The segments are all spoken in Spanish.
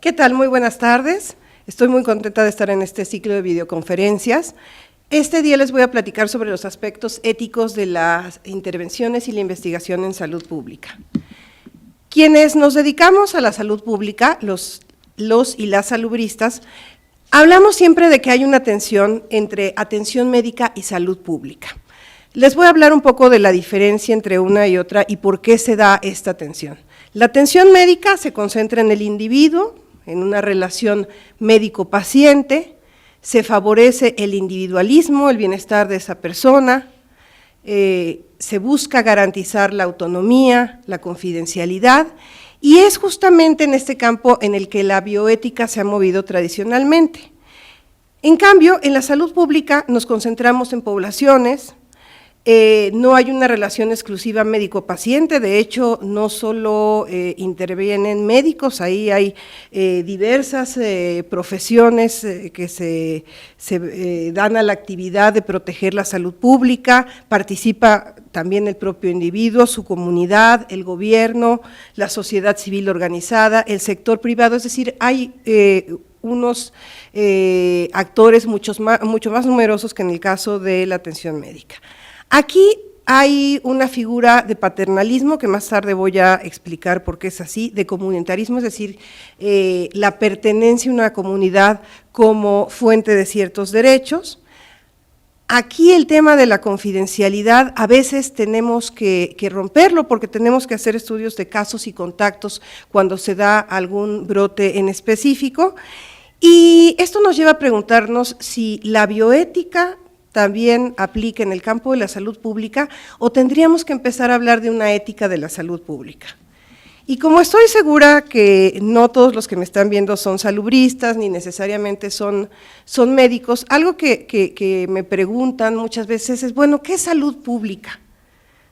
¿Qué tal? Muy buenas tardes. Estoy muy contenta de estar en este ciclo de videoconferencias. Este día les voy a platicar sobre los aspectos éticos de las intervenciones y la investigación en salud pública. Quienes nos dedicamos a la salud pública, los y las salubristas, hablamos siempre de que hay una tensión entre atención médica y salud pública. Les voy a hablar un poco de la diferencia entre una y otra y por qué se da esta tensión. La atención médica se concentra en el individuo, en una relación médico-paciente, se favorece el individualismo, el bienestar de esa persona, se busca garantizar la autonomía, la confidencialidad, y es justamente en este campo en el que la bioética se ha movido tradicionalmente. En cambio, en la salud pública nos concentramos en poblaciones, no hay una relación exclusiva médico-paciente, de hecho no solo intervienen médicos, ahí hay diversas profesiones que se dan a la actividad de proteger la salud pública, participa también el propio individuo, su comunidad, el gobierno, la sociedad civil organizada, el sector privado, es decir, hay unos actores mucho más numerosos que en el caso de la atención médica. Aquí hay una figura de paternalismo que más tarde voy a explicar por qué es así, de comunitarismo, es decir, la pertenencia a una comunidad como fuente de ciertos derechos. Aquí el tema de la confidencialidad a veces tenemos que romperlo porque tenemos que hacer estudios de casos y contactos cuando se da algún brote en específico, y esto nos lleva a preguntarnos si la bioética también aplica en el campo de la salud pública o tendríamos que empezar a hablar de una ética de la salud pública. Y como estoy segura que no todos los que me están viendo son salubristas ni necesariamente son médicos, algo que me preguntan muchas veces es, bueno, ¿qué es salud pública?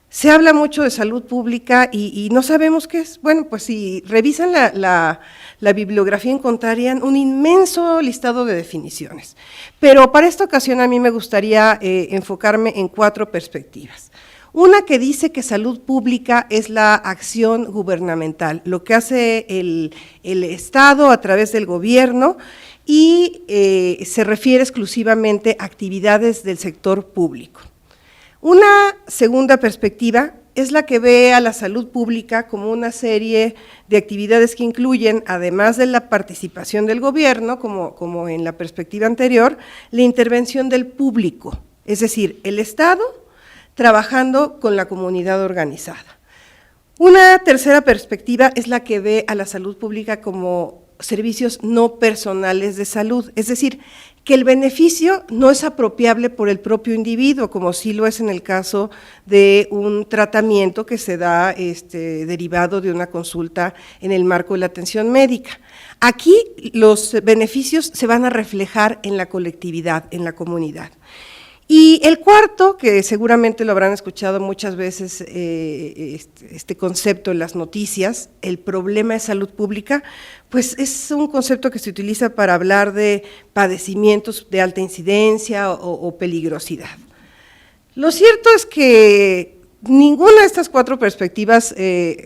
Se habla mucho de salud pública y no sabemos qué es. Bueno, pues si revisan la bibliografía encontrarían un inmenso listado de definiciones. Pero para esta ocasión a mí me gustaría enfocarme en 4 perspectivas. Una que dice que salud pública es la acción gubernamental, lo que hace el Estado a través del gobierno y se refiere exclusivamente a actividades del sector público. Una segunda perspectiva es la que ve a la salud pública como una serie de actividades que incluyen, además de la participación del gobierno, como en la perspectiva anterior, la intervención del público, es decir, el Estado trabajando con la comunidad organizada. Una tercera perspectiva es la que ve a la salud pública como servicios no personales de salud, es decir, que el beneficio no es apropiable por el propio individuo, como sí lo es en el caso de un tratamiento que se da derivado de una consulta en el marco de la atención médica. Aquí los beneficios se van a reflejar en la colectividad, en la comunidad. Y el cuarto, que seguramente lo habrán escuchado muchas veces, este concepto en las noticias, el problema de salud pública, pues es un concepto que se utiliza para hablar de padecimientos de alta incidencia o peligrosidad. Lo cierto es que ninguna de estas 4 perspectivas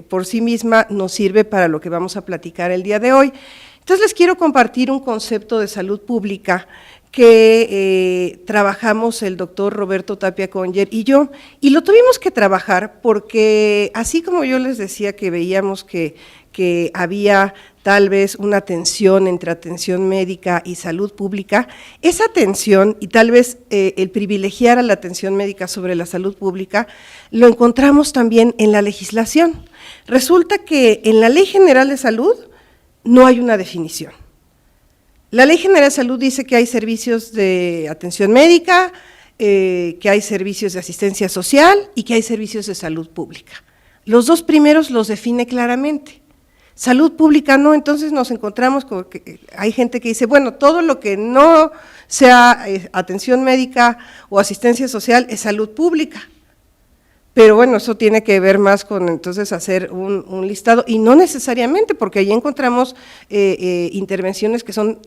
por sí misma nos sirve para lo que vamos a platicar el día de hoy. Entonces les quiero compartir un concepto de salud pública que trabajamos el doctor Roberto Tapia Conger y yo, y lo tuvimos que trabajar porque así como yo les decía que veíamos que había tal vez una tensión entre atención médica y salud pública, esa tensión y tal vez el privilegiar a la atención médica sobre la salud pública, lo encontramos también en la legislación. Resulta que en la Ley General de Salud no hay una definición. La Ley General de Salud dice que hay servicios de atención médica, que hay servicios de asistencia social y que hay servicios de salud pública. Los 2 primeros los define claramente. Salud pública no, entonces nos encontramos con que hay gente que dice, bueno, todo lo que no sea atención médica o asistencia social es salud pública. Pero bueno, eso tiene que ver más con entonces hacer un listado, y no necesariamente, porque ahí encontramos intervenciones que son,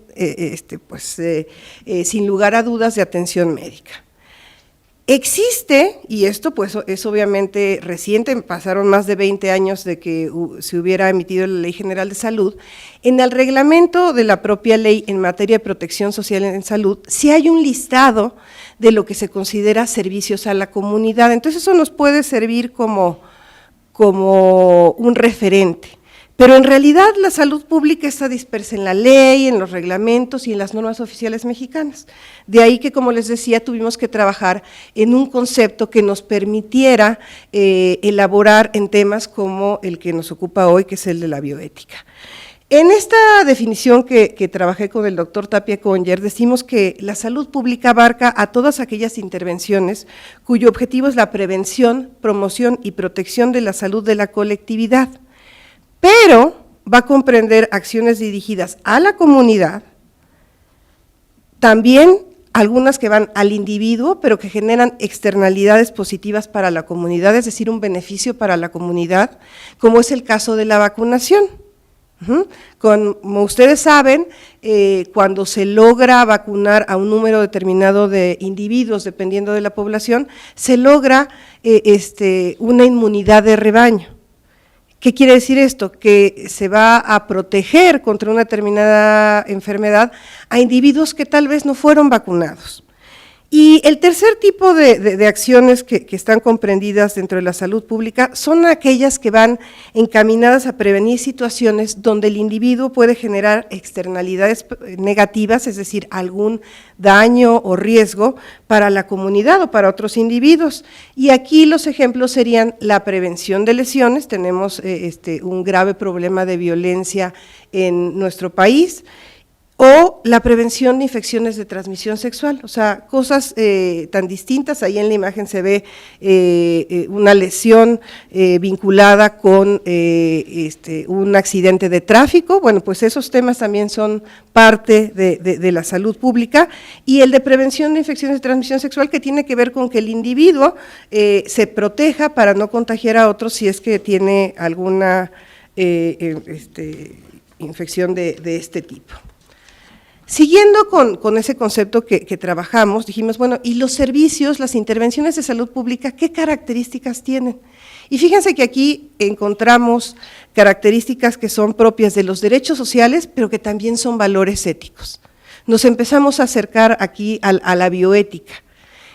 sin lugar a dudas, de atención médica. Existe, y esto pues es obviamente reciente, pasaron más de 20 años de que se hubiera emitido la Ley General de Salud, en el reglamento de la propia ley en materia de protección social en salud, sí hay un listado de lo que se considera servicios a la comunidad, entonces eso nos puede servir como un referente. Pero en realidad la salud pública está dispersa en la ley, en los reglamentos y en las normas oficiales mexicanas. De ahí que, como les decía, tuvimos que trabajar en un concepto que nos permitiera elaborar en temas como el que nos ocupa hoy, que es el de la bioética. En esta definición que trabajé con el doctor Tapia Conger, decimos que la salud pública abarca a todas aquellas intervenciones cuyo objetivo es la prevención, promoción y protección de la salud de la colectividad, pero va a comprender acciones dirigidas a la comunidad, también algunas que van al individuo, pero que generan externalidades positivas para la comunidad, es decir, un beneficio para la comunidad, como es el caso de la vacunación. Como ustedes saben, cuando se logra vacunar a un número determinado de individuos, dependiendo de la población, se logra una inmunidad de rebaño. ¿Qué quiere decir esto? Que se va a proteger contra una determinada enfermedad a individuos que tal vez no fueron vacunados. Y el tercer tipo de acciones que están comprendidas dentro de la salud pública son aquellas que van encaminadas a prevenir situaciones donde el individuo puede generar externalidades negativas, es decir, algún daño o riesgo para la comunidad o para otros individuos. Y aquí los ejemplos serían la prevención de lesiones, tenemos un grave problema de violencia en nuestro país, o la prevención de infecciones de transmisión sexual, o sea, cosas tan distintas. Ahí en la imagen se ve una lesión vinculada con un accidente de tráfico. Bueno, pues esos temas también son parte de la salud pública, y el de prevención de infecciones de transmisión sexual, que tiene que ver con que el individuo se proteja para no contagiar a otros si es que tiene alguna infección de este tipo. Siguiendo con ese concepto que trabajamos, dijimos, bueno, ¿y los servicios, las intervenciones de salud pública, qué características tienen? Y fíjense que aquí encontramos características que son propias de los derechos sociales, pero que también son valores éticos. Nos empezamos a acercar aquí a la bioética.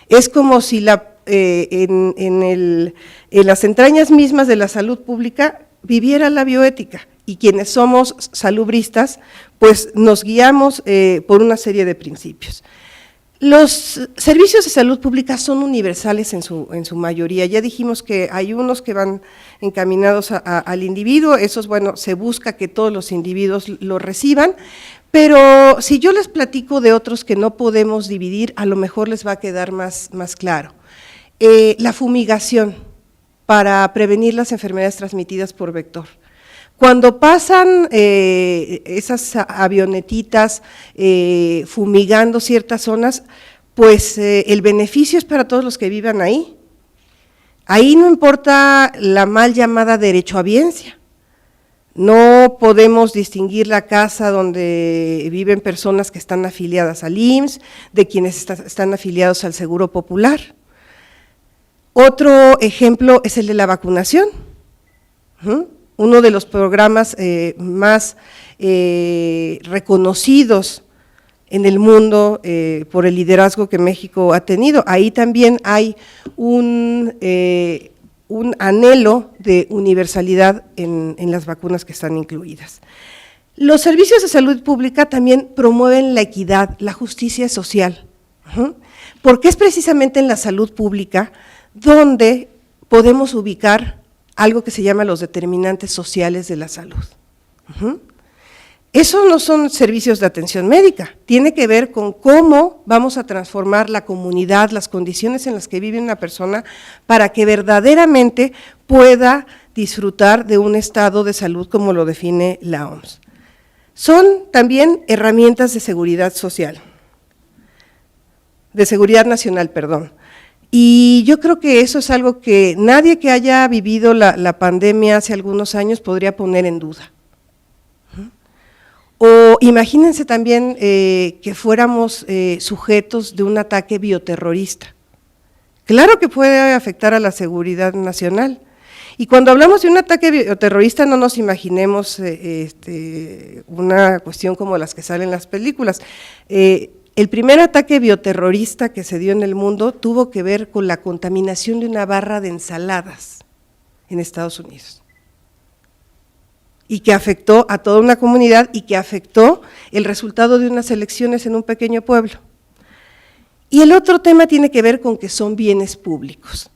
Es como si en las entrañas mismas de la salud pública viviera la bioética, y quienes somos salubristas, pues nos guiamos por una serie de principios. Los servicios de salud pública son universales en su mayoría. Ya dijimos que hay unos que van encaminados al individuo, esos, bueno, se busca que todos los individuos lo reciban, pero si yo les platico de otros que no podemos dividir, a lo mejor les va a quedar más claro. La fumigación para prevenir las enfermedades transmitidas por vector. Cuando pasan esas avionetitas fumigando ciertas zonas, pues el beneficio es para todos los que vivan ahí. Ahí no importa la mal llamada derechohabiencia. No podemos distinguir la casa donde viven personas que están afiliadas al IMSS, de quienes están afiliados al Seguro Popular. Otro ejemplo es el de la vacunación. Uno de los programas más reconocidos en el mundo por el liderazgo que México ha tenido. Ahí también hay un anhelo de universalidad en las vacunas que están incluidas. Los servicios de salud pública también promueven la equidad, la justicia social, porque es precisamente en la salud pública donde podemos ubicar algo que se llama los determinantes sociales de la salud. Esos no son servicios de atención médica, tiene que ver con cómo vamos a transformar la comunidad, las condiciones en las que vive una persona, para que verdaderamente pueda disfrutar de un estado de salud como lo define la OMS. Son también herramientas de seguridad social, de seguridad nacional, perdón. Y yo creo que eso es algo que nadie que haya vivido la pandemia hace algunos años podría poner en duda. O imagínense también que fuéramos sujetos de un ataque bioterrorista. Claro que puede afectar a la seguridad nacional. Y cuando hablamos de un ataque bioterrorista, no nos imaginemos una cuestión como las que salen en las películas. El primer ataque bioterrorista que se dio en el mundo tuvo que ver con la contaminación de una barra de ensaladas en Estados Unidos, y que afectó a toda una comunidad y que afectó el resultado de unas elecciones en un pequeño pueblo. Y el otro tema tiene que ver con que son bienes públicos.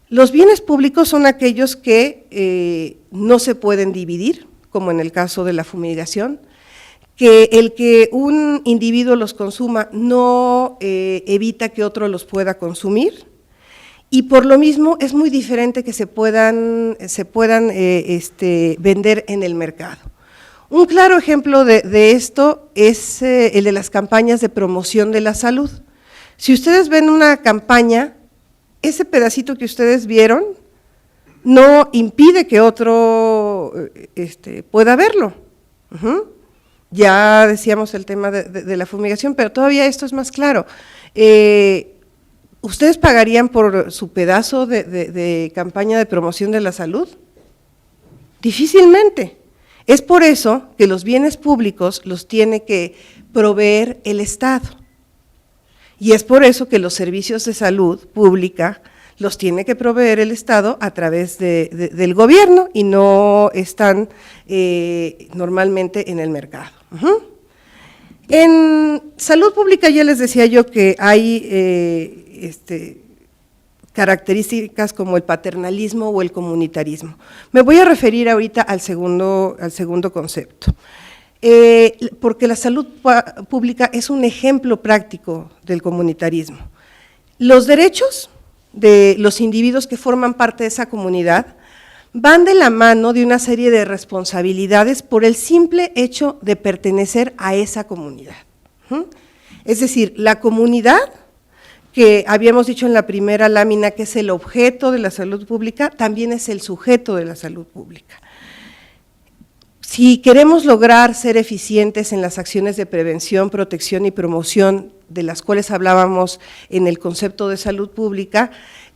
Los bienes públicos son aquellos que no se pueden dividir, como en el caso de la fumigación, que el que un individuo los consuma no evita que otro los pueda consumir, y por lo mismo es muy diferente que se puedan vender en el mercado. Un claro ejemplo de esto es el de las campañas de promoción de la salud. Si ustedes ven una campaña, ese pedacito que ustedes vieron no impide que otro pueda verlo. Ya decíamos el tema de la fumigación, pero todavía esto es más claro. ¿Ustedes pagarían por su pedazo de campaña de promoción de la salud? Difícilmente. Es por eso que los bienes públicos los tiene que proveer el Estado. Y es por eso que los servicios de salud pública los tiene que proveer el Estado a través del gobierno y no están normalmente en el mercado. En salud pública ya les decía yo que hay características como el paternalismo o el comunitarismo. Me voy a referir ahorita al segundo concepto. Porque la salud pública es un ejemplo práctico del comunitarismo. Los derechos de los individuos que forman parte de esa comunidad van de la mano de una serie de responsabilidades por el simple hecho de pertenecer a esa comunidad. Es decir, la comunidad, que habíamos dicho en la primera lámina que es el objeto de la salud pública, también es el sujeto de la salud pública. Si queremos lograr ser eficientes en las acciones de prevención, protección y promoción de las cuales hablábamos en el concepto de salud pública,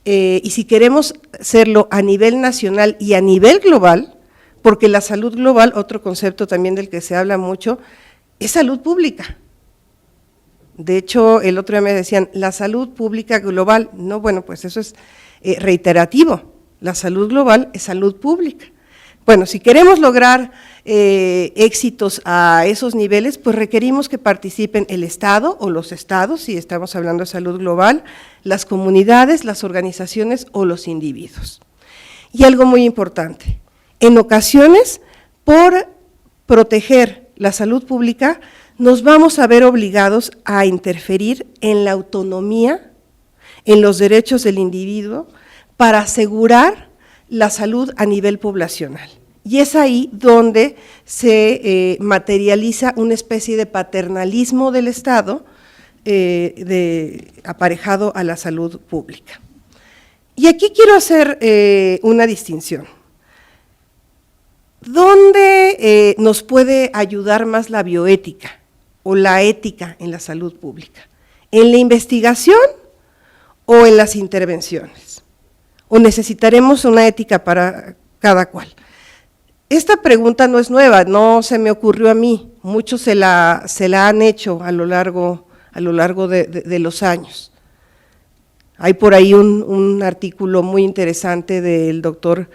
y si queremos hacerlo a nivel nacional y a nivel global, porque la salud global, otro concepto también del que se habla mucho, es salud pública. De hecho, el otro día me decían, la salud pública global, no, bueno, pues eso es reiterativo, la salud global es salud pública. Bueno, si queremos lograr éxitos a esos niveles, pues requerimos que participen el Estado o los estados, si estamos hablando de salud global, las comunidades, las organizaciones o los individuos. Y algo muy importante, en ocasiones, por proteger la salud pública, nos vamos a ver obligados a interferir en la autonomía, en los derechos del individuo, para asegurar la salud a nivel poblacional. Y es ahí donde se materializa una especie de paternalismo del Estado aparejado a la salud pública. Y aquí quiero hacer una distinción. ¿Dónde nos puede ayudar más la bioética o la ética en la salud pública? ¿En la investigación o en las intervenciones? ¿O necesitaremos una ética para cada cual? Esta pregunta no es nueva, no se me ocurrió a mí, muchos se la han hecho a lo largo de los años. Hay por ahí un artículo muy interesante del doctor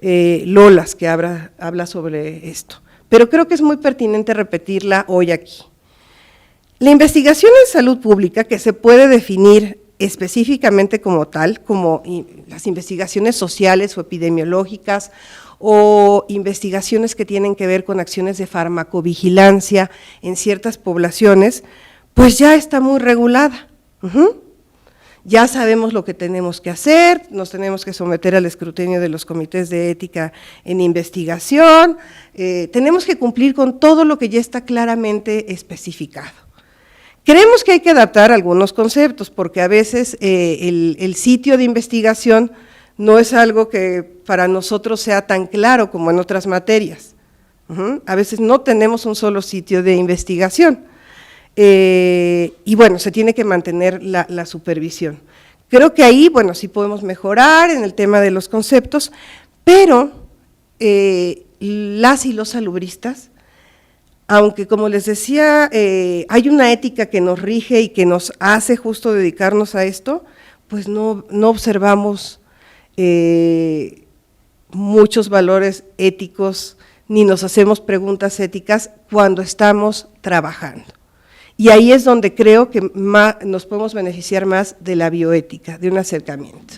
Lolas que habla sobre esto, pero creo que es muy pertinente repetirla hoy aquí. La investigación en salud pública, que se puede definir específicamente como tal, como las investigaciones sociales o epidemiológicas, o investigaciones que tienen que ver con acciones de farmacovigilancia en ciertas poblaciones, pues ya está muy regulada. Ya sabemos lo que tenemos que hacer, nos tenemos que someter al escrutinio de los comités de ética en investigación, tenemos que cumplir con todo lo que ya está claramente especificado. Creemos que hay que adaptar algunos conceptos, porque a veces el sitio de investigación no es algo que para nosotros sea tan claro como en otras materias. A veces no tenemos un solo sitio de investigación. Y bueno, se tiene que mantener la supervisión. Creo que ahí, bueno, sí podemos mejorar en el tema de los conceptos, pero las y los salubristas, aunque como les decía, hay una ética que nos rige y que nos hace justo dedicarnos a esto, pues no observamos muchos valores éticos, ni nos hacemos preguntas éticas cuando estamos trabajando. Y ahí es donde creo que nos podemos beneficiar más de la bioética, de un acercamiento.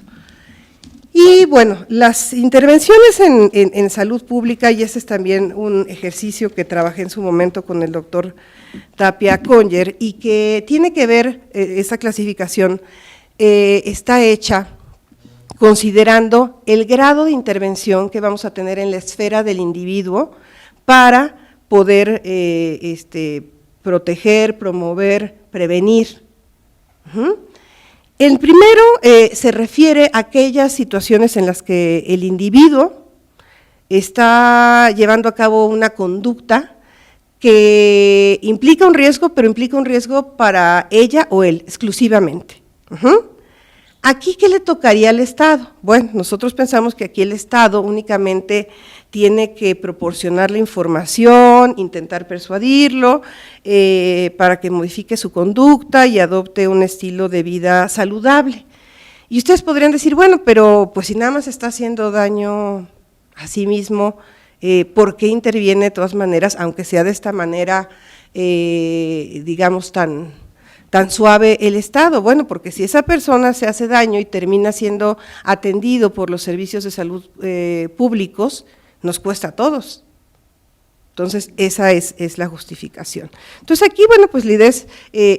Y bueno, las intervenciones en salud pública, y ese es también un ejercicio que trabajé en su momento con el doctor Tapia Conger, y que tiene que ver, esa clasificación está hecha considerando el grado de intervención que vamos a tener en la esfera del individuo para poder proteger, promover, prevenir. El primero se refiere a aquellas situaciones en las que el individuo está llevando a cabo una conducta que implica un riesgo, pero implica un riesgo para ella o él exclusivamente. ¿Aquí qué le tocaría al Estado? Bueno, nosotros pensamos que aquí el Estado únicamente tiene que proporcionar la información, intentar persuadirlo para que modifique su conducta y adopte un estilo de vida saludable. Y ustedes podrían decir, bueno, pero pues si nada más está haciendo daño a sí mismo, ¿por qué interviene de todas maneras, aunque sea de esta manera, digamos, tan suave el Estado? Bueno, porque si esa persona se hace daño y termina siendo atendido por los servicios de salud públicos, nos cuesta a todos. Entonces, esa es la justificación. Entonces, aquí, bueno, pues la idea es,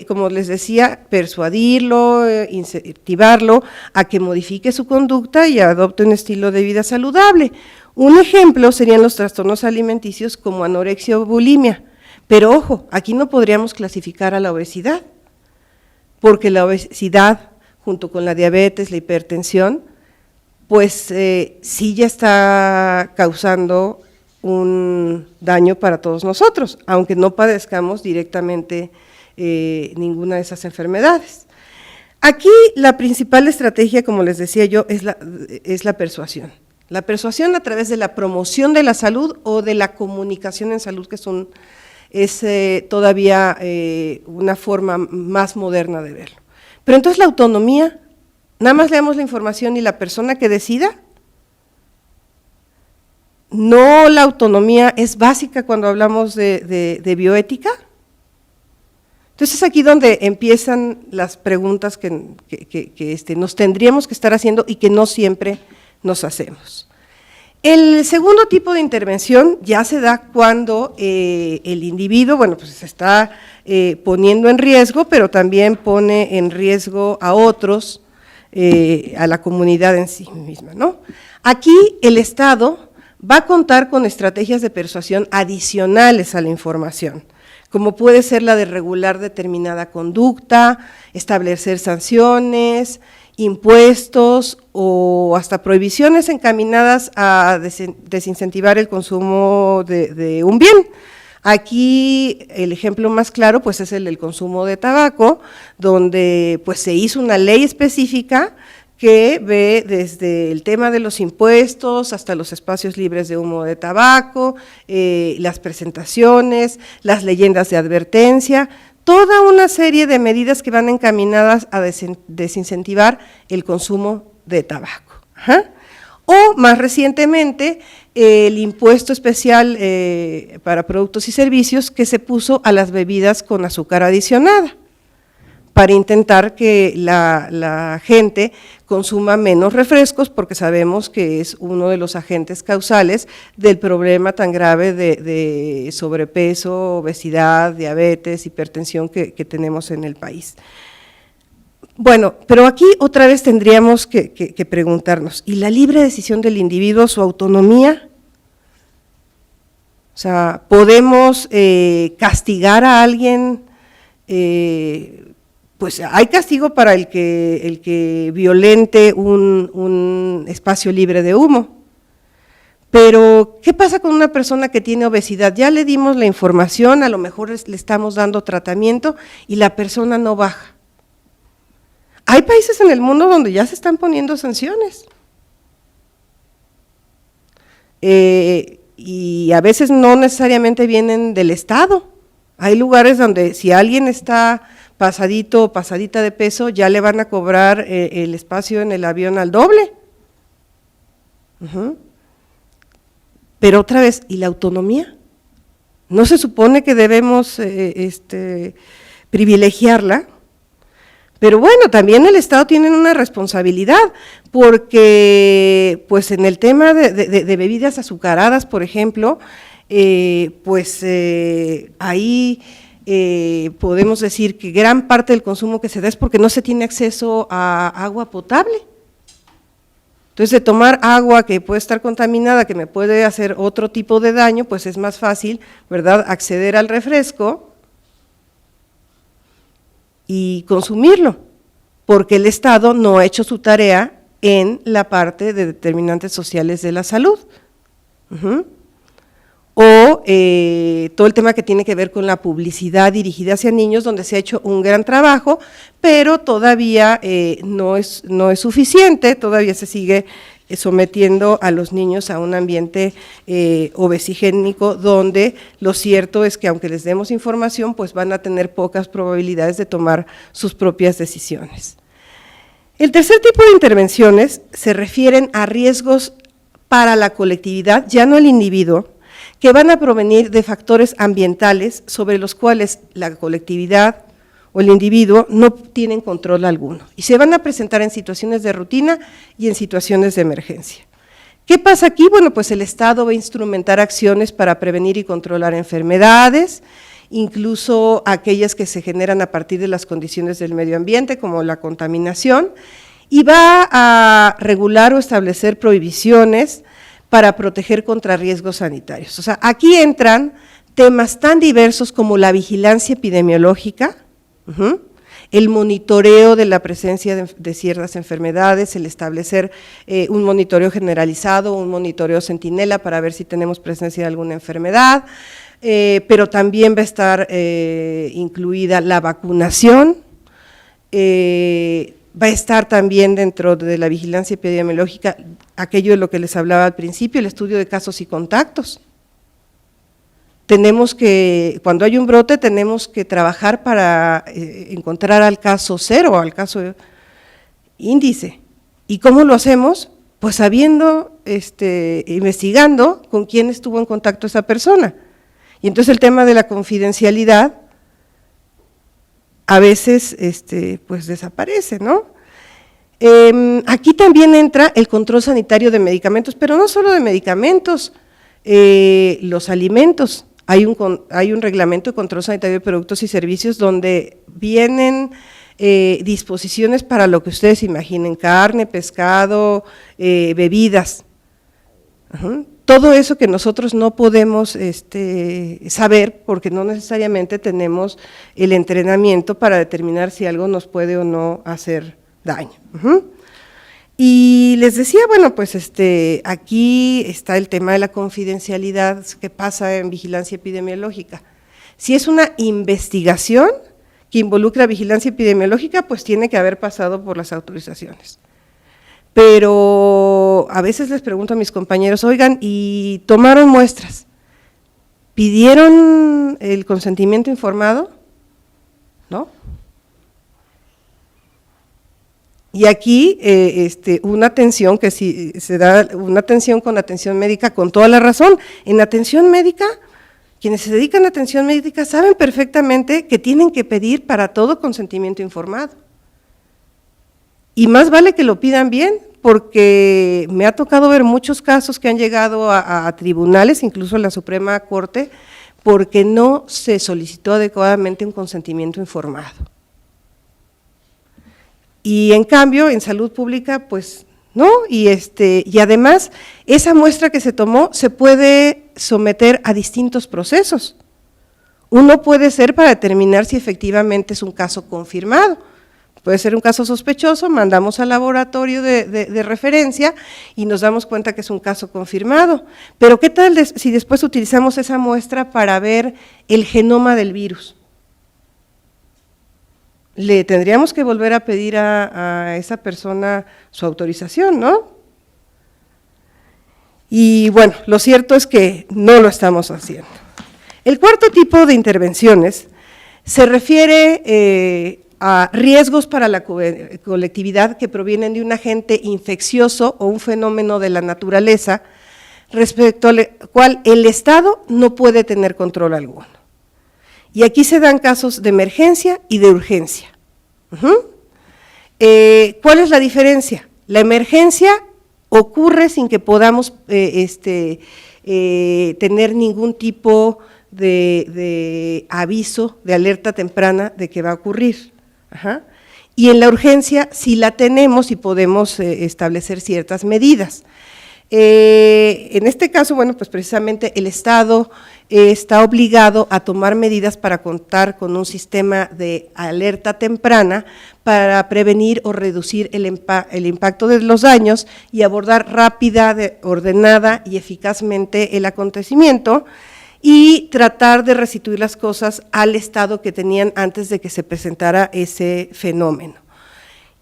como les decía, persuadirlo, incentivarlo a que modifique su conducta y adopte un estilo de vida saludable. Un ejemplo serían los trastornos alimenticios como anorexia o bulimia, pero ojo, aquí no podríamos clasificar a la obesidad, porque la obesidad, junto con la diabetes, la hipertensión, pues sí ya está causando un daño para todos nosotros, aunque no padezcamos directamente ninguna de esas enfermedades. Aquí la principal estrategia, como les decía yo, es la persuasión. La persuasión a través de la promoción de la salud o de la comunicación en salud, que es todavía una forma más moderna de verlo. Pero entonces la autonomía, nada más le damos la información y la persona que decida. No, la autonomía es básica cuando hablamos de bioética. Entonces es aquí donde empiezan las preguntas que nos tendríamos que estar haciendo y que no siempre nos hacemos. El segundo tipo de intervención ya se da cuando el individuo, bueno, pues se está poniendo en riesgo, pero también pone en riesgo a otros, a la comunidad en sí misma, ¿no? Aquí el Estado va a contar con estrategias de persuasión adicionales a la información, como puede ser la de regular determinada conducta, establecer sanciones, impuestos o hasta prohibiciones encaminadas a desincentivar el consumo de un bien. Aquí el ejemplo más claro pues es el del consumo de tabaco, donde pues se hizo una ley específica que ve desde el tema de los impuestos hasta los espacios libres de humo de tabaco, las presentaciones, las leyendas de advertencia, toda una serie de medidas que van encaminadas a desincentivar el consumo de tabaco. O más recientemente, el impuesto especial para productos y servicios que se puso a las bebidas con azúcar adicionada, para intentar que la gente consuma menos refrescos, porque sabemos que es uno de los agentes causales del problema tan grave de sobrepeso, obesidad, diabetes, hipertensión que tenemos en el país. Bueno, pero aquí otra vez tendríamos que preguntarnos, ¿y la libre decisión del individuo, su autonomía? O sea, ¿podemos castigar a alguien? Pues hay castigo para el que violente un espacio libre de humo. Pero, ¿qué pasa con una persona que tiene obesidad? Ya le dimos la información, a lo mejor le estamos dando tratamiento y la persona no baja. Hay países en el mundo donde ya se están poniendo sanciones. Y a veces no necesariamente vienen del Estado. Hay lugares donde si alguien está pasadito o pasadita de peso, ya le van a cobrar el espacio en el avión al doble. Pero otra vez, ¿y la autonomía? ¿No se supone que debemos privilegiarla? Pero bueno, también el Estado tiene una responsabilidad, porque pues en el tema de bebidas azucaradas, por ejemplo, ahí podemos decir que gran parte del consumo que se da es porque no se tiene acceso a agua potable. Entonces, de tomar agua que puede estar contaminada, que me puede hacer otro tipo de daño, pues es más fácil, ¿verdad?, acceder al refresco y consumirlo, porque el Estado no ha hecho su tarea en la parte de determinantes sociales de la salud. O todo el tema que tiene que ver con la publicidad dirigida hacia niños, donde se ha hecho un gran trabajo, pero todavía no es suficiente, todavía se sigue sometiendo a los niños a un ambiente obesigénico, donde lo cierto es que aunque les demos información, pues van a tener pocas probabilidades de tomar sus propias decisiones. El tercer tipo de intervenciones se refieren a riesgos para la colectividad, ya no el individuo, que van a provenir de factores ambientales sobre los cuales la colectividad o el individuo no tienen control alguno, y se van a presentar en situaciones de rutina y en situaciones de emergencia. ¿Qué pasa aquí? Bueno, pues el Estado va a instrumentar acciones para prevenir y controlar enfermedades, incluso aquellas que se generan a partir de las condiciones del medio ambiente, como la contaminación, y va a regular o establecer prohibiciones para proteger contra riesgos sanitarios. O sea, aquí entran temas tan diversos como la vigilancia epidemiológica, el monitoreo de la presencia de ciertas enfermedades, el establecer un monitoreo generalizado, un monitoreo centinela para ver si tenemos presencia de alguna enfermedad, pero también va a estar incluida la vacunación, va a estar también dentro de la vigilancia epidemiológica aquello de lo que les hablaba al principio, el estudio de casos y contactos. Tenemos que, cuando hay un brote, tenemos que trabajar para encontrar al caso cero, al caso índice. ¿Y cómo lo hacemos? Pues sabiendo, investigando con quién estuvo en contacto esa persona. Y entonces el tema de la confidencialidad a veces pues desaparece, ¿no? Aquí también entra el control sanitario de medicamentos, pero no solo de medicamentos, los alimentos. Hay un reglamento de control sanitario de productos y servicios donde vienen disposiciones para lo que ustedes imaginen, carne, pescado, bebidas. Todo eso que nosotros no podemos saber porque no necesariamente tenemos el entrenamiento para determinar si algo nos puede o no hacer daño. Y les decía, bueno, pues aquí está el tema de la confidencialidad que pasa en vigilancia epidemiológica. Si es una investigación que involucra vigilancia epidemiológica, pues tiene que haber pasado por las autorizaciones. Pero a veces les pregunto a mis compañeros, oigan, ¿y tomaron muestras? ¿Pidieron el consentimiento informado? ¿No? Y aquí una atención que si se da una atención con atención médica con toda la razón. En atención médica, quienes se dedican a atención médica saben perfectamente que tienen que pedir para todo consentimiento informado. Y más vale que lo pidan bien, porque me ha tocado ver muchos casos que han llegado a tribunales, incluso a la Suprema Corte, porque no se solicitó adecuadamente un consentimiento informado. Y en cambio, en salud pública, pues no, y además, esa muestra que se tomó se puede someter a distintos procesos. Uno puede ser para determinar si efectivamente es un caso confirmado. Puede ser un caso sospechoso, mandamos al laboratorio de referencia y nos damos cuenta que es un caso confirmado. Pero ¿qué tal si después utilizamos esa muestra para ver el genoma del virus? le tendríamos que volver a pedir a esa persona su autorización, ¿no? Y bueno, lo cierto es que no lo estamos haciendo. El cuarto tipo de intervenciones se refiere a riesgos para la colectividad que provienen de un agente infeccioso o un fenómeno de la naturaleza respecto al cual el Estado no puede tener control alguno. Y aquí se dan casos de emergencia y de urgencia. ¿Cuál es la diferencia? La emergencia ocurre sin que podamos tener ningún tipo de aviso, de alerta temprana de que va a ocurrir. Y en la urgencia sí la tenemos y podemos establecer ciertas medidas. En este caso, bueno, pues precisamente el Estado está obligado a tomar medidas para contar con un sistema de alerta temprana para prevenir o reducir el impacto de los daños y abordar rápida, ordenada y eficazmente el acontecimiento y tratar de restituir las cosas al estado que tenían antes de que se presentara ese fenómeno.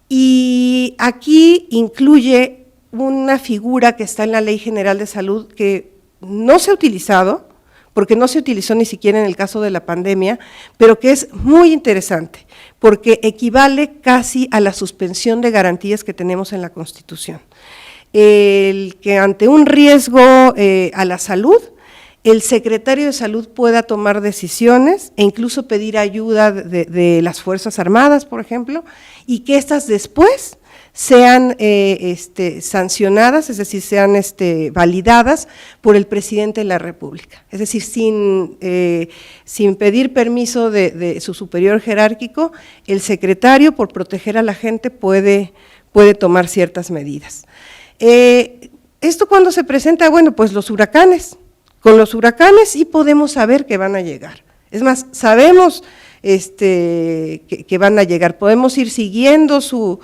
Y aquí incluye una figura que está en la Ley General de Salud que no se ha utilizado, porque no se utilizó ni siquiera en el caso de la pandemia, pero que es muy interesante, porque equivale casi a la suspensión de garantías que tenemos en la Constitución. El que ante un riesgo a la salud, el secretario de Salud pueda tomar decisiones e incluso pedir ayuda de las Fuerzas Armadas, por ejemplo, y que estas después sean sancionadas, es decir, sean validadas por el presidente de la República. Es decir, sin pedir permiso de su superior jerárquico, el secretario, por proteger a la gente, puede tomar ciertas medidas. ¿Esto cuándo se presenta? Bueno, pues los huracanes. Con los huracanes sí podemos saber que van a llegar. Es más, sabemos que van a llegar, podemos ir siguiendo su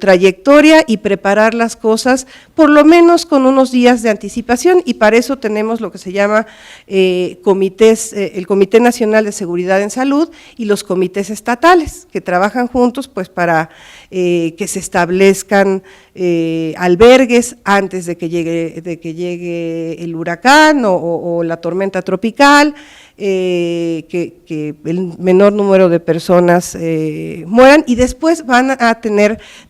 trayectoria y preparar las cosas por lo menos con unos días de anticipación, y para eso tenemos lo que se llama comités, el Comité Nacional de Seguridad en Salud y los comités estatales que trabajan juntos pues para que se establezcan albergues antes de que llegue el huracán o la tormenta tropical, que el menor número de personas mueran, y después van a tener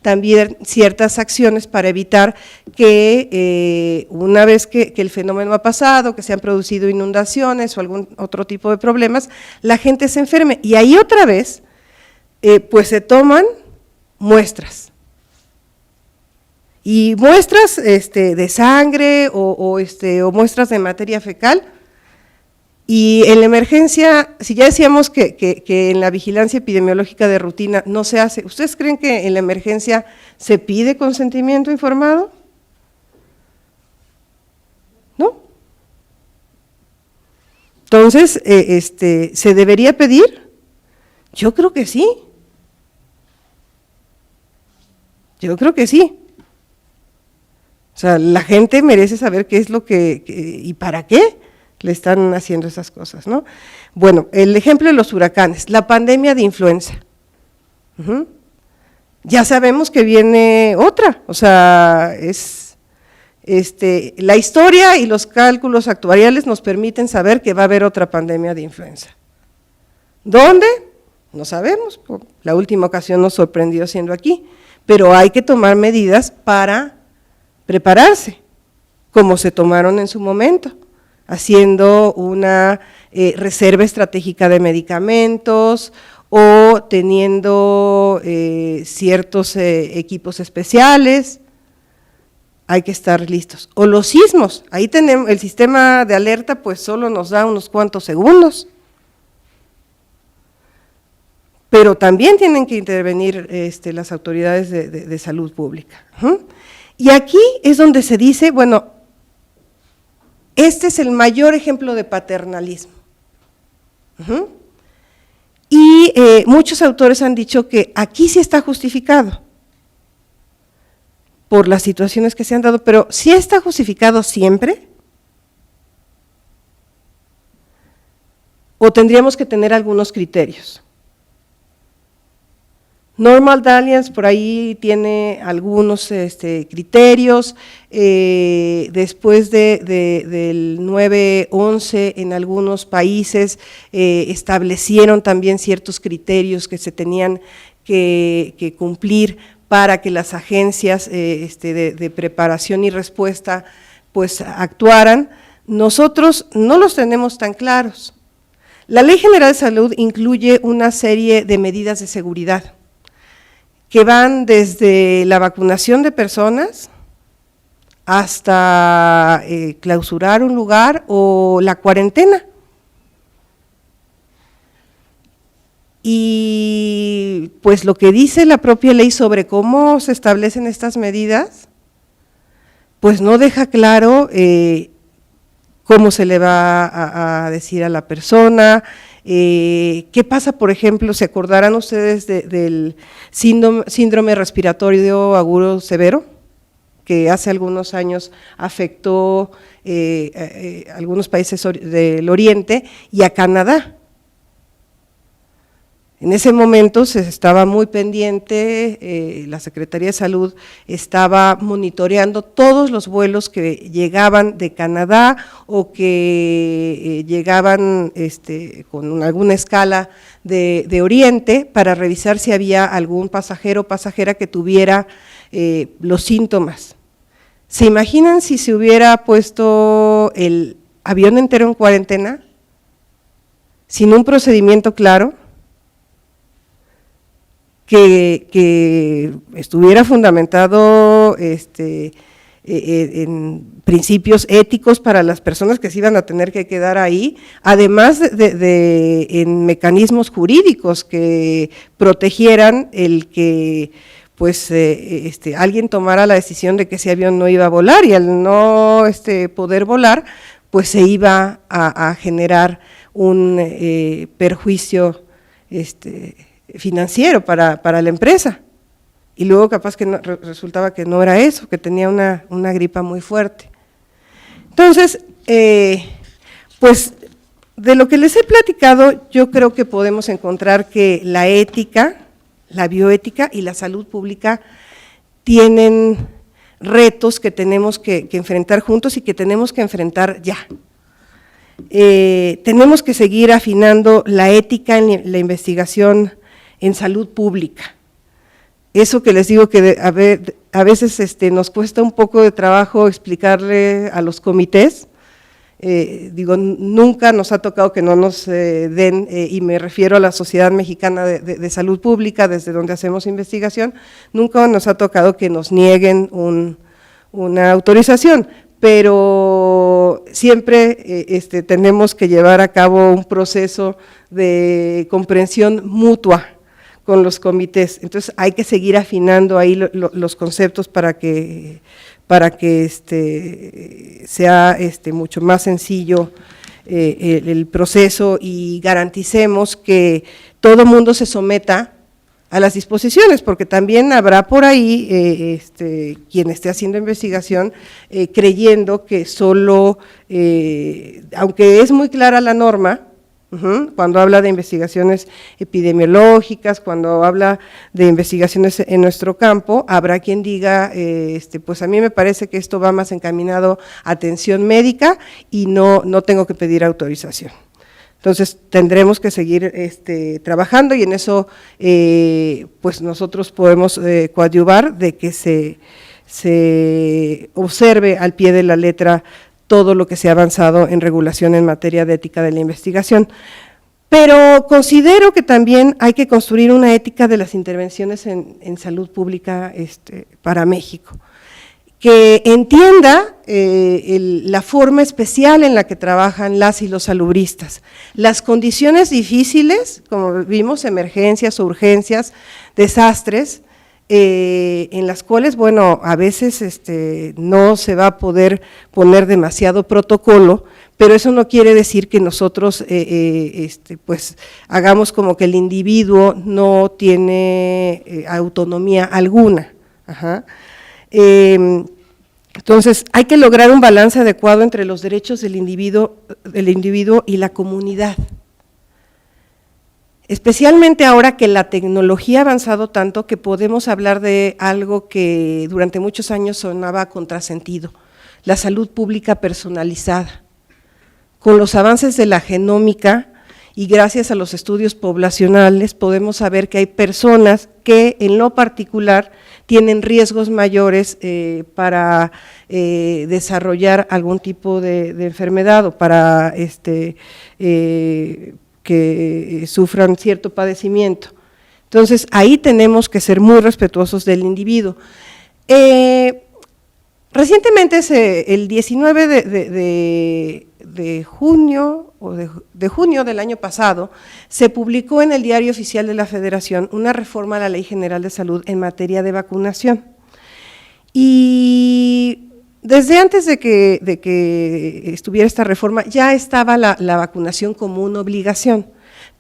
también ciertas acciones para evitar que una vez que el fenómeno ha pasado, que se han producido inundaciones o algún otro tipo de problemas, la gente se enferme, y ahí otra vez pues se toman muestras. Y muestras de sangre o muestras de materia fecal. Y en la emergencia, si ya decíamos que en la vigilancia epidemiológica de rutina no se hace, ¿ustedes creen que en la emergencia se pide consentimiento informado? ¿No? Entonces, ¿se debería pedir? Yo creo que sí. Yo creo que sí. O sea, la gente merece saber qué es lo y para qué le están haciendo esas cosas, ¿no? Bueno, el ejemplo de los huracanes, la pandemia de influenza. Ya sabemos que viene otra, o sea, la historia y los cálculos actuariales nos permiten saber que va a haber otra pandemia de influenza. ¿Dónde? No sabemos, la última ocasión nos sorprendió siendo aquí, pero hay que tomar medidas para prepararse, como se tomaron en su momento, haciendo una reserva estratégica de medicamentos o teniendo ciertos equipos especiales. Hay que estar listos. O los sismos, ahí tenemos el sistema de alerta, pues solo nos da unos cuantos segundos, pero también tienen que intervenir las autoridades de salud pública. Y aquí es donde se dice, bueno, este es el mayor ejemplo de paternalismo. Y muchos autores han dicho que aquí sí está justificado por las situaciones que se han dado, pero ¿sí está justificado siempre? ¿O tendríamos que tener algunos criterios? Normal Alliance por ahí tiene algunos criterios, después del 9/11 en algunos países establecieron también ciertos criterios que se tenían que cumplir para que las agencias de preparación y respuesta pues actuaran. Nosotros no los tenemos tan claros. La Ley General de Salud incluye una serie de medidas de seguridad que van desde la vacunación de personas hasta clausurar un lugar o la cuarentena. Y pues lo que dice la propia ley sobre cómo se establecen estas medidas, pues no deja claro cómo se le va a decir a la persona. ¿Qué pasa, por ejemplo, se acordarán ustedes del síndrome respiratorio agudo severo, que hace algunos años afectó a algunos países del Oriente y a Canadá? En ese momento se estaba muy pendiente, la Secretaría de Salud estaba monitoreando todos los vuelos que llegaban de Canadá o que llegaban con alguna escala de Oriente para revisar si había algún pasajero o pasajera que tuviera los síntomas. ¿Se imaginan si se hubiera puesto el avión entero en cuarentena sin un procedimiento claro? Que estuviera fundamentado en principios éticos para las personas que se iban a tener que quedar ahí, además en mecanismos jurídicos que protegieran el que pues alguien tomara la decisión de que ese avión no iba a volar, y al no poder volar, pues se iba a generar un perjuicio financiero para la empresa, y luego capaz que resultaba que no era eso, que tenía una gripa muy fuerte. Entonces, pues de lo que les he platicado, yo creo que podemos encontrar que la ética, la bioética y la salud pública tienen retos que tenemos que enfrentar juntos y que tenemos que enfrentar ya. Tenemos que seguir afinando la ética en la investigación en salud pública. Eso que les digo que a veces nos cuesta un poco de trabajo explicarle a los comités, nunca nos ha tocado que no nos den, y me refiero a la Sociedad Mexicana de Salud Pública, desde donde hacemos investigación, nunca nos ha tocado que nos nieguen una autorización, pero siempre tenemos que llevar a cabo un proceso de comprensión mutua con los comités. Entonces hay que seguir afinando ahí los conceptos para que sea mucho más sencillo el proceso, y garanticemos que todo mundo se someta a las disposiciones, porque también habrá por ahí quien esté haciendo investigación creyendo que solo, aunque es muy clara la norma, cuando habla de investigaciones epidemiológicas, cuando habla de investigaciones en nuestro campo, habrá quien diga, pues a mí me parece que esto va más encaminado a atención médica y no tengo que pedir autorización. Entonces tendremos que seguir trabajando, y en eso pues nosotros podemos coadyuvar de que se observe al pie de la letra todo lo que se ha avanzado en regulación en materia de ética de la investigación. Pero considero que también hay que construir una ética de las intervenciones en salud pública para México, que entienda la forma especial en la que trabajan las y los salubristas, las condiciones difíciles, como vimos, emergencias o urgencias, desastres, en las cuales, bueno, a veces no se va a poder poner demasiado protocolo, pero eso no quiere decir que nosotros pues hagamos como que el individuo no tiene autonomía alguna. Entonces, hay que lograr un balance adecuado entre los derechos del individuo y la comunidad. especialmente ahora que la tecnología ha avanzado tanto que podemos hablar de algo que durante muchos años sonaba contrasentido, la salud pública personalizada. Con los avances de la genómica y gracias a los estudios poblacionales podemos saber que hay personas que en lo particular tienen riesgos mayores para desarrollar algún tipo de enfermedad o para que sufran cierto padecimiento. Entonces, ahí tenemos que ser muy respetuosos del individuo. Recientemente, el 19 de junio o de junio del año pasado, se publicó en el Diario Oficial de la Federación una reforma a la Ley General de Salud en materia de vacunación. Y desde antes de que estuviera esta reforma, ya estaba la vacunación como una obligación,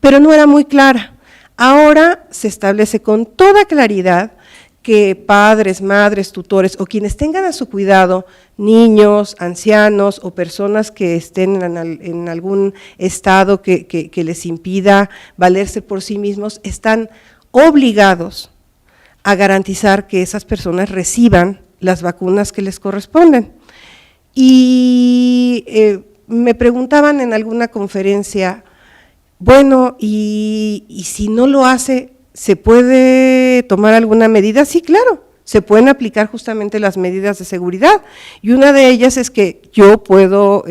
pero no era muy clara. Ahora se establece con toda claridad que padres, madres, tutores o quienes tengan a su cuidado niños, ancianos o personas que estén en algún estado que les impida valerse por sí mismos, están obligados a garantizar que esas personas reciban las vacunas que les corresponden. Y me preguntaban en alguna conferencia, bueno, y si no lo hace, ¿se puede tomar alguna medida? Sí, claro, se pueden aplicar justamente las medidas de seguridad y una de ellas es que yo puedo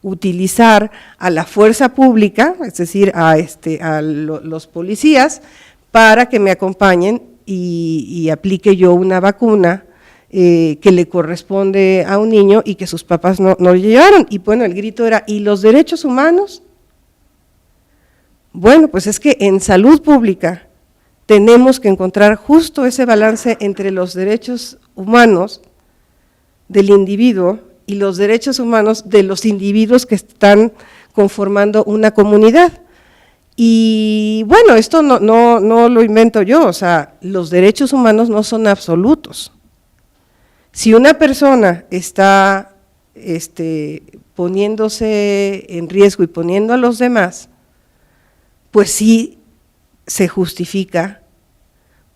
utilizar a la fuerza pública, es decir, a los policías, para que me acompañen y aplique yo una vacuna que le corresponde a un niño y que sus papás no llevaron. Y bueno, el grito era, ¿y los derechos humanos? Bueno, pues es que en salud pública tenemos que encontrar justo ese balance entre los derechos humanos del individuo y los derechos humanos de los individuos que están conformando una comunidad. Y bueno, esto no lo invento yo, o sea, los derechos humanos no son absolutos. Si una persona está poniéndose en riesgo y poniendo a los demás, pues sí se justifica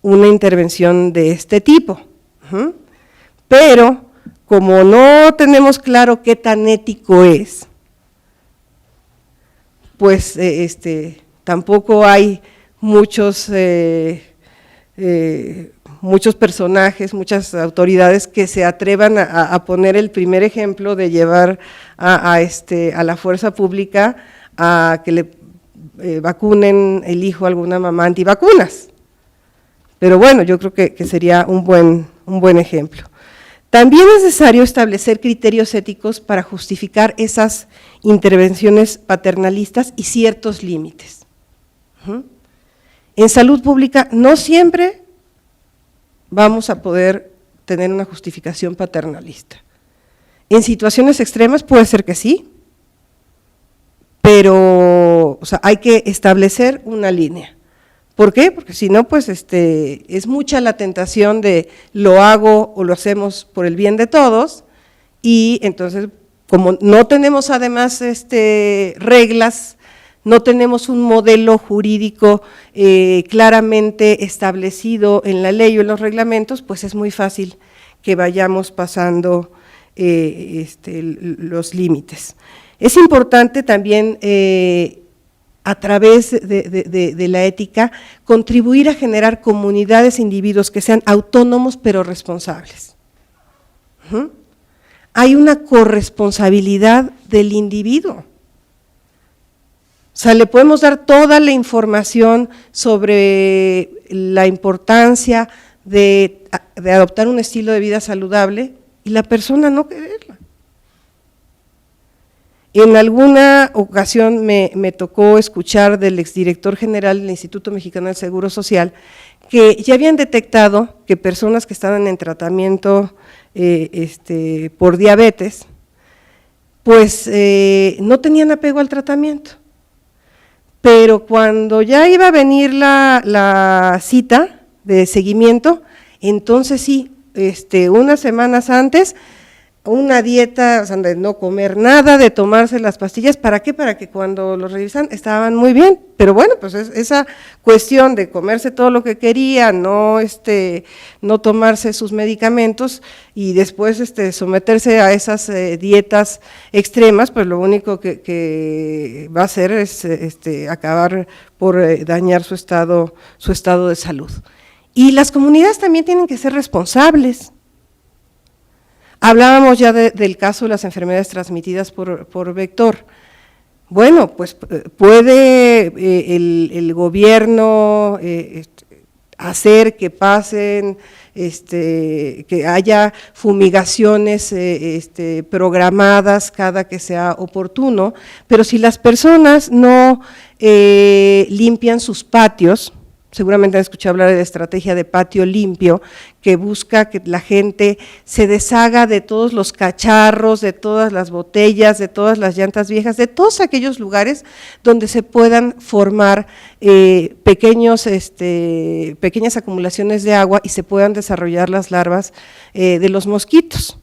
una intervención de este tipo. Pero como no tenemos claro qué tan ético es, pues tampoco hay muchos personajes, muchas autoridades que se atrevan a poner el primer ejemplo de llevar a la fuerza pública a que le vacunen el hijo a alguna mamá antivacunas. Pero bueno, yo creo que sería un buen ejemplo. También es necesario establecer criterios éticos para justificar esas intervenciones paternalistas y ciertos límites. En salud pública no siempre vamos a poder tener una justificación paternalista. En situaciones extremas puede ser que sí, pero hay que establecer una línea. ¿Por qué? Porque si no, pues es mucha la tentación de lo hago o lo hacemos por el bien de todos, y entonces como no tenemos además reglas, no tenemos un modelo jurídico claramente establecido en la ley o en los reglamentos, pues es muy fácil que vayamos pasando los límites. Es importante también, a través de la ética, contribuir a generar comunidades e individuos que sean autónomos pero responsables. Hay una corresponsabilidad del individuo. O sea, le podemos dar toda la información sobre la importancia de adoptar un estilo de vida saludable y la persona no quererla. En alguna ocasión me tocó escuchar del exdirector general del Instituto Mexicano del Seguro Social que ya habían detectado que personas que estaban en tratamiento por diabetes, pues no tenían apego al tratamiento. Pero cuando ya iba a venir la cita de seguimiento, entonces sí, unas semanas antes, una dieta, o sea, de no comer nada, de tomarse las pastillas. ¿Para qué? Para que cuando los revisan estaban muy bien. Pero bueno, pues esa cuestión de comerse todo lo que quería, no tomarse sus medicamentos y después someterse a esas dietas extremas, pues lo único que va a hacer es acabar por dañar su estado de salud. Y las comunidades también tienen que ser responsables. Hablábamos ya del caso de las enfermedades transmitidas por vector. Bueno, pues puede el gobierno hacer que pasen, que haya fumigaciones programadas cada que sea oportuno, pero si las personas no limpian sus patios, seguramente han escuchado hablar de la estrategia de patio limpio, que busca que la gente se deshaga de todos los cacharros, de todas las botellas, de todas las llantas viejas, de todos aquellos lugares donde se puedan formar pequeñas acumulaciones de agua y se puedan desarrollar las larvas de los mosquitos.